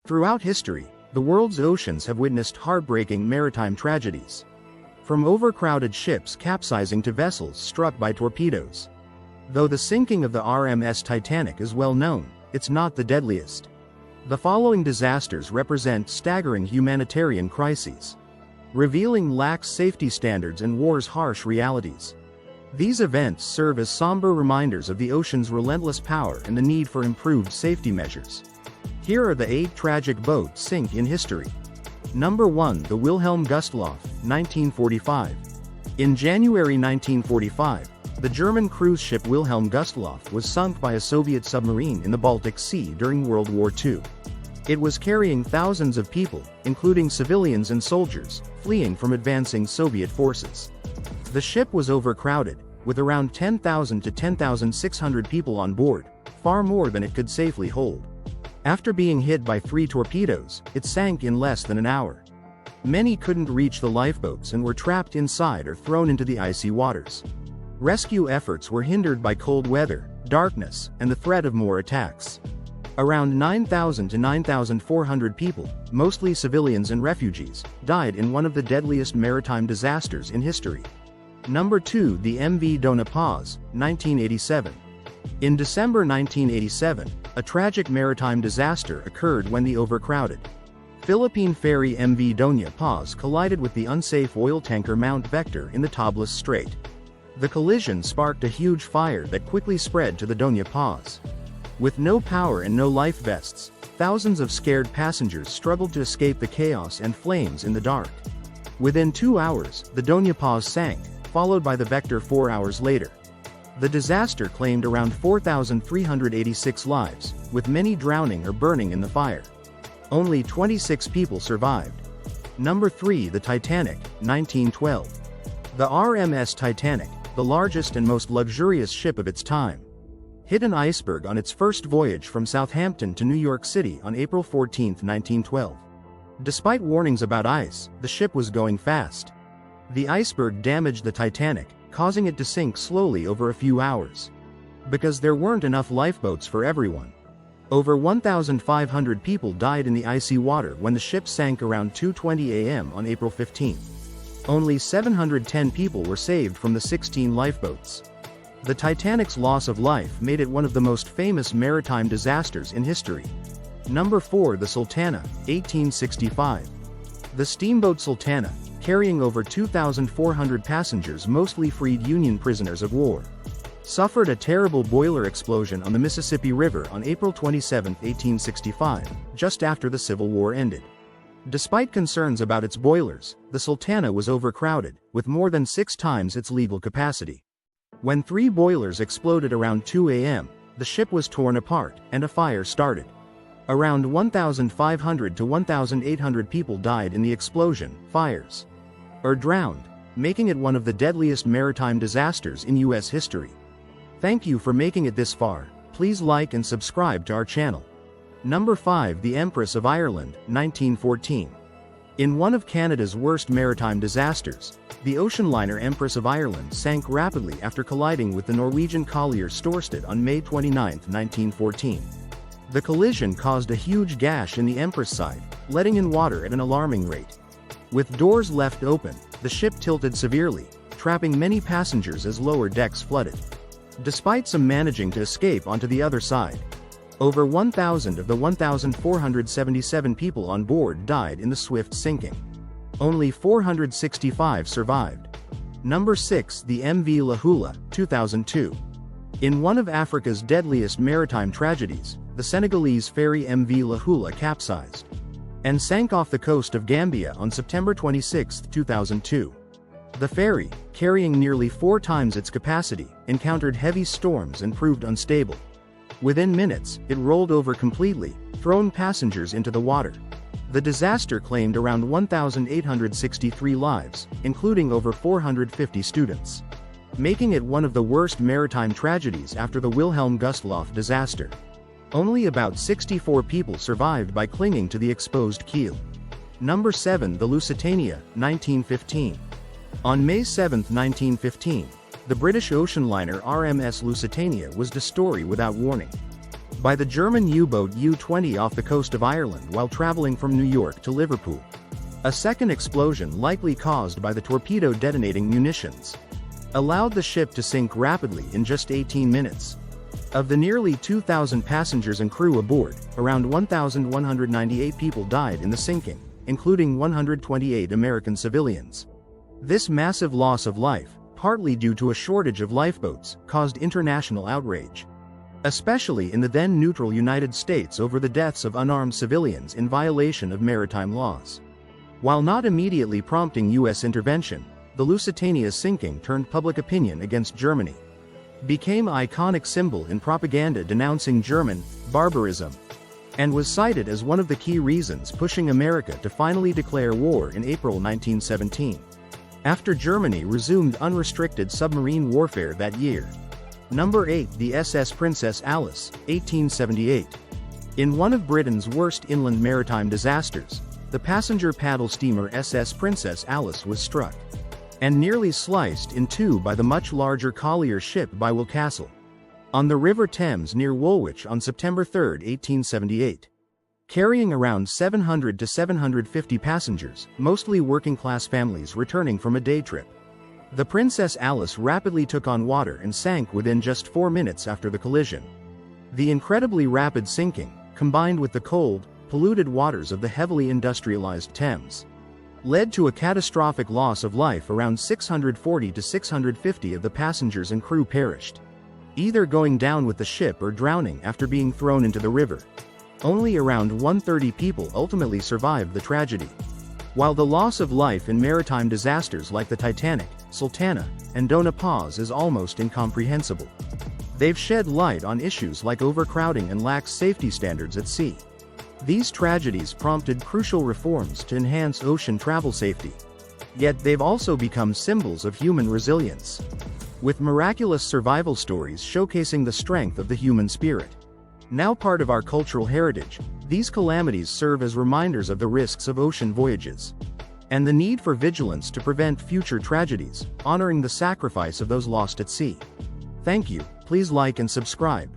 Throughout history, the world's oceans have witnessed heartbreaking maritime tragedies. From overcrowded ships capsizing to vessels struck by torpedoes. Though the sinking of the RMS Titanic is well known, it's not the deadliest. The following disasters represent staggering humanitarian crises, revealing lax safety standards and war's harsh realities. These events serve as somber reminders of the ocean's relentless power and the need for improved safety measures. Here are the 8 tragic boat sink in history. Number 1. The Wilhelm Gustloff, 1945. In January 1945, the German cruise ship Wilhelm Gustloff was sunk by a Soviet submarine in the Baltic Sea during World War II. It was carrying thousands of people, including civilians and soldiers, fleeing from advancing Soviet forces. The ship was overcrowded, with around 10,000 to 10,600 people on board, far more than it could safely hold. After being hit by 3 torpedoes, it sank in less than an hour. Many couldn't reach the lifeboats and were trapped inside or thrown into the icy waters. Rescue efforts were hindered by cold weather, darkness, and the threat of more attacks. Around 9,000 to 9,400 people, mostly civilians and refugees, died in one of the deadliest maritime disasters in history. Number 2. The MV Dona Paz, 1987. In December 1987, a tragic maritime disaster occurred when the overcrowded Philippine ferry MV Dona Paz collided with the unsafe oil tanker Mount Vector in the Tablas Strait. The collision sparked a huge fire that quickly spread to the Dona Paz. With no power and no life vests, thousands of scared passengers struggled to escape the chaos and flames in the dark. Within 2 hours, the Dona Paz sank, followed by the Vector 4 hours later. The disaster claimed around 4,386 lives, with many drowning or burning in the fire. Only 26 people survived. Number 3. The Titanic, 1912. The RMS Titanic, the largest and most luxurious ship of its time, hit an iceberg on its first voyage from Southampton to New York City on April 14, 1912. Despite warnings about ice, the ship was going fast. The iceberg damaged the Titanic, causing it to sink slowly over a few hours. Because there weren't enough lifeboats for everyone. Over 1,500 people died in the icy water when the ship sank around 2:20 a.m. on April 15. Only 710 people were saved from the 16 lifeboats. The Titanic's loss of life made it one of the most famous maritime disasters in history. Number 4. The Sultana, 1865. The steamboat Sultana, carrying over 2,400 passengers, mostly freed Union prisoners of war, suffered a terrible boiler explosion on the Mississippi River on April 27, 1865, just after the Civil War ended. Despite concerns about its boilers, the Sultana was overcrowded, with more than 6 times its legal capacity. When 3 boilers exploded around 2 a.m., the ship was torn apart, and a fire started. Around 1,500 to 1,800 people died in the explosion, fires, or drowned, making it one of the deadliest maritime disasters in U.S. history. Thank you for making it this far. Please like and subscribe to our channel. Number 5. The Empress of Ireland, 1914. In one of Canada's worst maritime disasters, the ocean liner Empress of Ireland sank rapidly after colliding with the Norwegian collier Storsted on May 29, 1914. The collision caused a huge gash in the Empress side, letting in water at an alarming rate. With doors left open, the ship tilted severely, trapping many passengers as lower decks flooded. Despite some managing to escape onto the other side, over 1,000 of the 1,477 people on board died in the swift sinking. Only 465 survived. Number 6. The MV Lahula, 2002. In one of Africa's deadliest maritime tragedies, the Senegalese ferry MV Lahula capsized and sank off the coast of Gambia on September 26, 2002. The ferry, carrying nearly 4 times its capacity, encountered heavy storms and proved unstable. Within minutes, it rolled over completely, throwing passengers into the water. The disaster claimed around 1,863 lives, including over 450 students, making it one of the worst maritime tragedies after the Wilhelm Gustloff disaster. Only about 64 people survived by clinging to the exposed keel. Number 7. The Lusitania, 1915. On May 7, 1915, the British ocean liner RMS Lusitania was destroyed without warning. by the German U-boat U-20 off the coast of Ireland while traveling from New York to Liverpool. A second explosion, likely caused by the torpedo detonating munitions, allowed the ship to sink rapidly in just 18 minutes. Of the nearly 2,000 passengers and crew aboard, around 1,198 people died in the sinking, including 128 American civilians. This massive loss of life, partly due to a shortage of lifeboats, caused international outrage, especially in the then neutral United States, over the deaths of unarmed civilians in violation of maritime laws. While not immediately prompting U.S. intervention, the Lusitania's sinking turned public opinion against Germany, became an iconic symbol in propaganda denouncing German barbarism, and was cited as one of the key reasons pushing America to finally declare war in April 1917. After Germany resumed unrestricted submarine warfare that year. Number 8. The SS Princess Alice, 1878. In one of Britain's worst inland maritime disasters, the passenger paddle steamer SS Princess Alice was struck and nearly sliced in two by the much larger collier ship Bywell Castle on the River Thames near Woolwich on September 3, 1878. Carrying around 700 to 750 passengers, mostly working-class families returning from a day trip. The Princess Alice rapidly took on water and sank within just 4 minutes after the collision. The incredibly rapid sinking, combined with the cold, polluted waters of the heavily industrialized Thames, led to a catastrophic loss of life. Around 640 to 650 of the passengers and crew perished, either going down with the ship or drowning after being thrown into the river. Only around 130 people ultimately survived the tragedy. While the loss of life in maritime disasters like the Titanic, Sultana, and Dona Paz is almost incomprehensible, they've shed light on issues like overcrowding and lax safety standards at sea. These tragedies prompted crucial reforms to enhance ocean travel safety. Yet they've also become symbols of human resilience, with miraculous survival stories showcasing the strength of the human spirit. Now part of our cultural heritage, these calamities serve as reminders of the risks of ocean voyages and the need for vigilance to prevent future tragedies, honoring the sacrifice of those lost at sea. Thank you. Please like and subscribe.